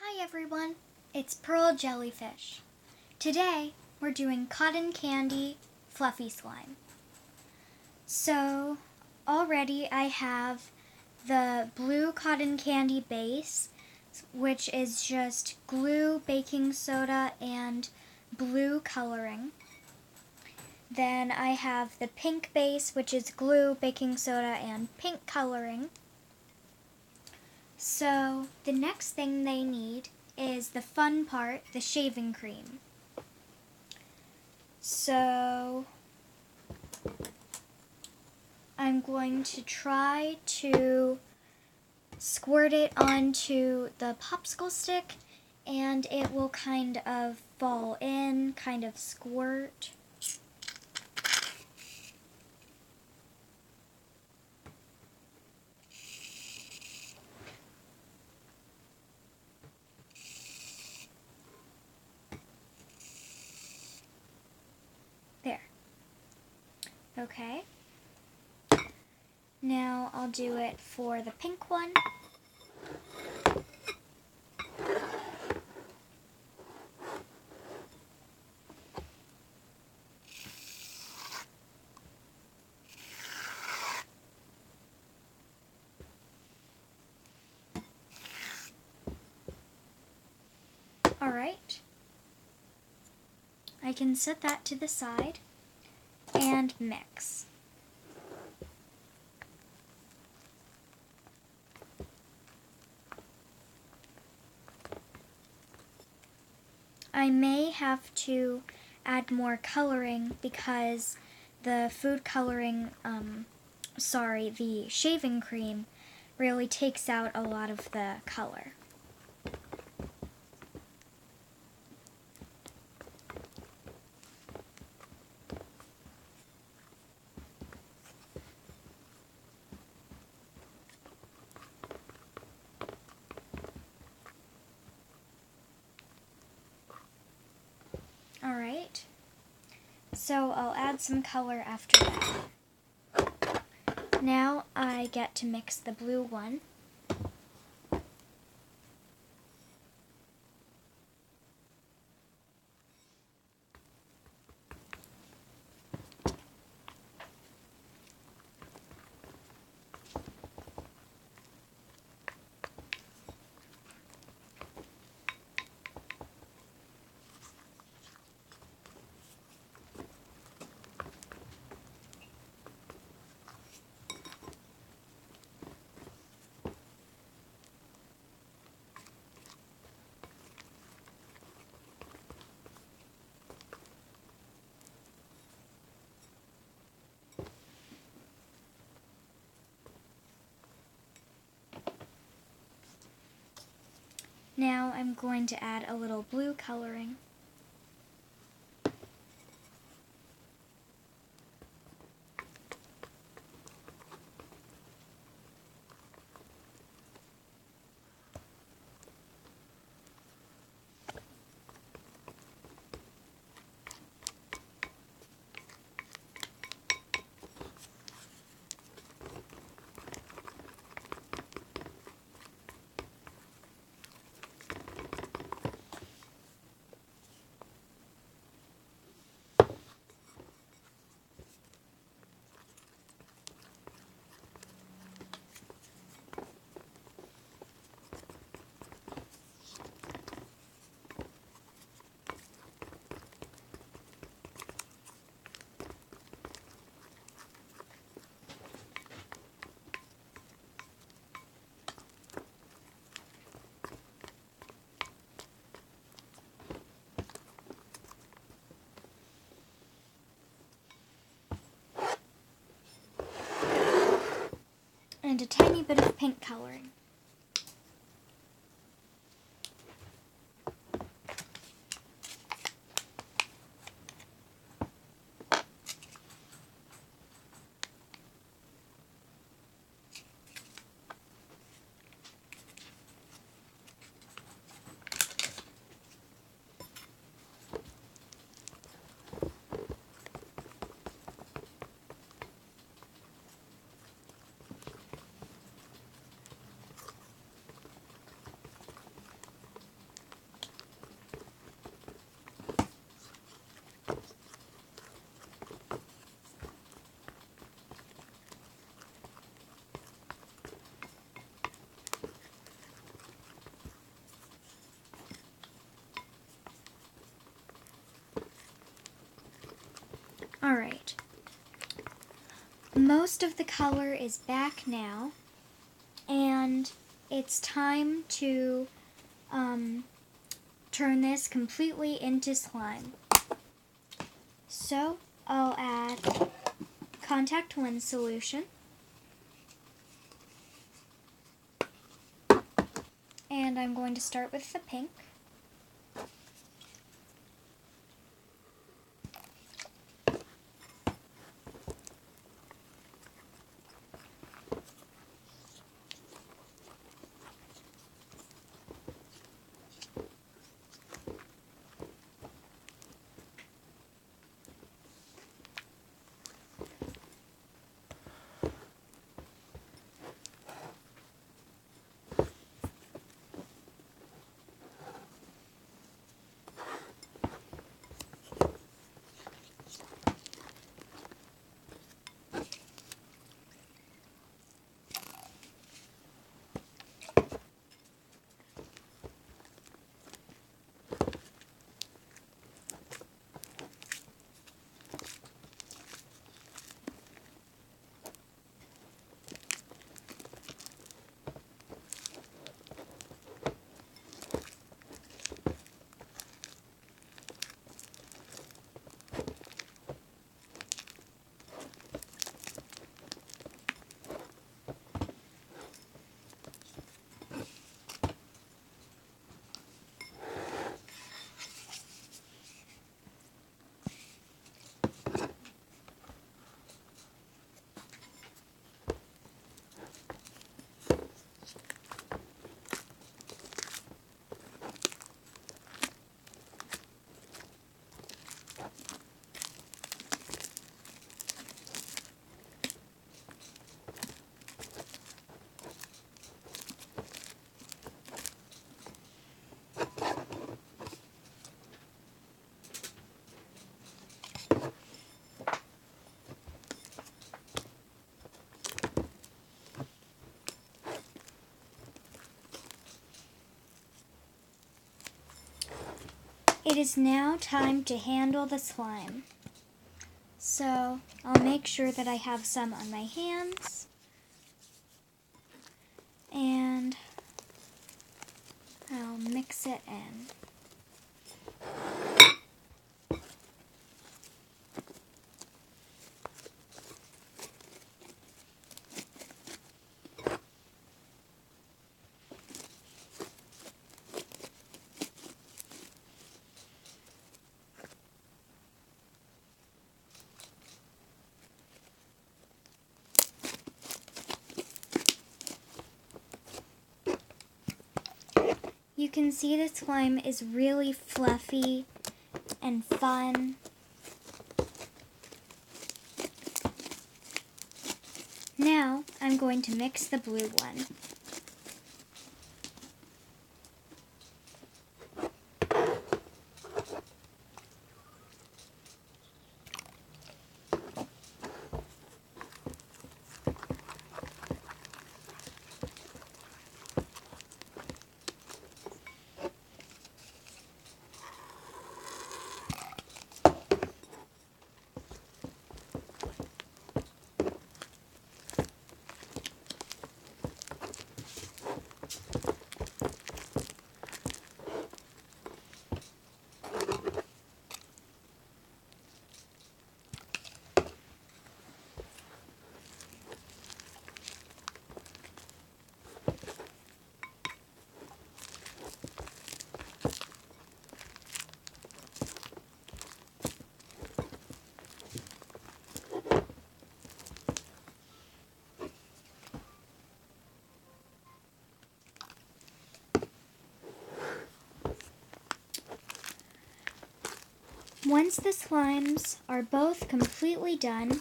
Hi everyone, it's Pearl Jellyfish. Today we're doing cotton candy fluffy slime. So already I have the blue cotton candy base, which is just glue, baking soda, and blue coloring. Then I have the pink base, which is glue, baking soda, and pink coloring. So the next thing they need is the fun part, the shaving cream. So I'm going to try to squirt it onto the popsicle stick, and it will kind of fall in, kind of squirt. There. Okay. Now I'll do it for the pink one. Alright. I can set that to the side and mix. I may have to add more coloring because the food coloring, the shaving cream really takes out a lot of the color. Alright, so I'll add some color after that. Now I get to mix the blue one. Now I'm going to add a little blue coloring. And a tiny bit of pink coloring. most of the color is back now, and it's time to turn this completely into slime. So I'll add contact lens solution, and I'm going to start with the pink. It is now time to handle the slime. So I'll make sure that I have some on my hands, and I'll mix it in. You can see the slime is really fluffy and fun. Now I'm going to mix the blue one. Once the slimes are both completely done,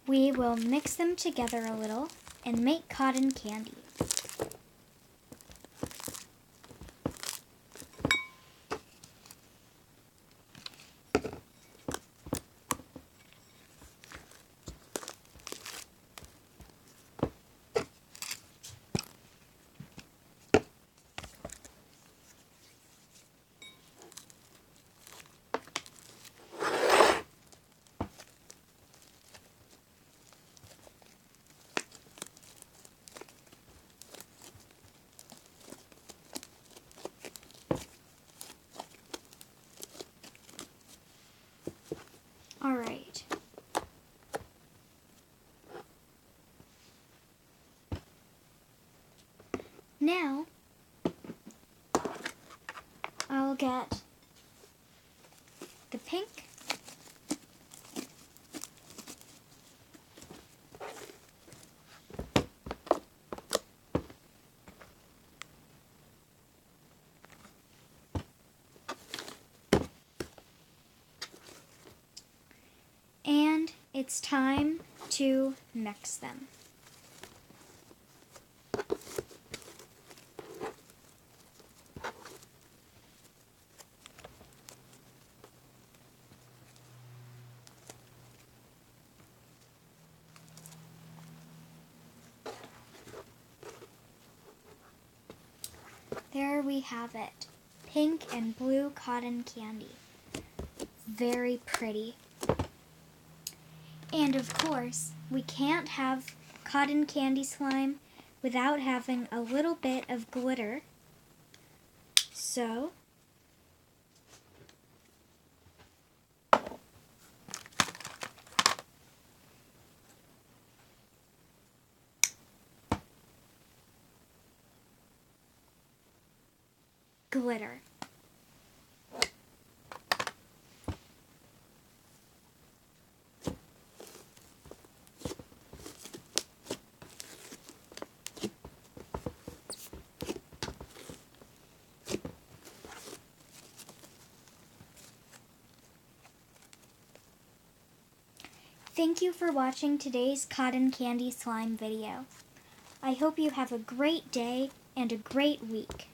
we will mix them together a little and make cotton candy. Now, I'll get the pink. And it's time to mix them. There we have it, pink and blue cotton candy. Very pretty. And of course, we can't have cotton candy slime without having a little bit of glitter. So, glitter. Thank you for watching today's cotton candy slime video. I hope you have a great day and a great week.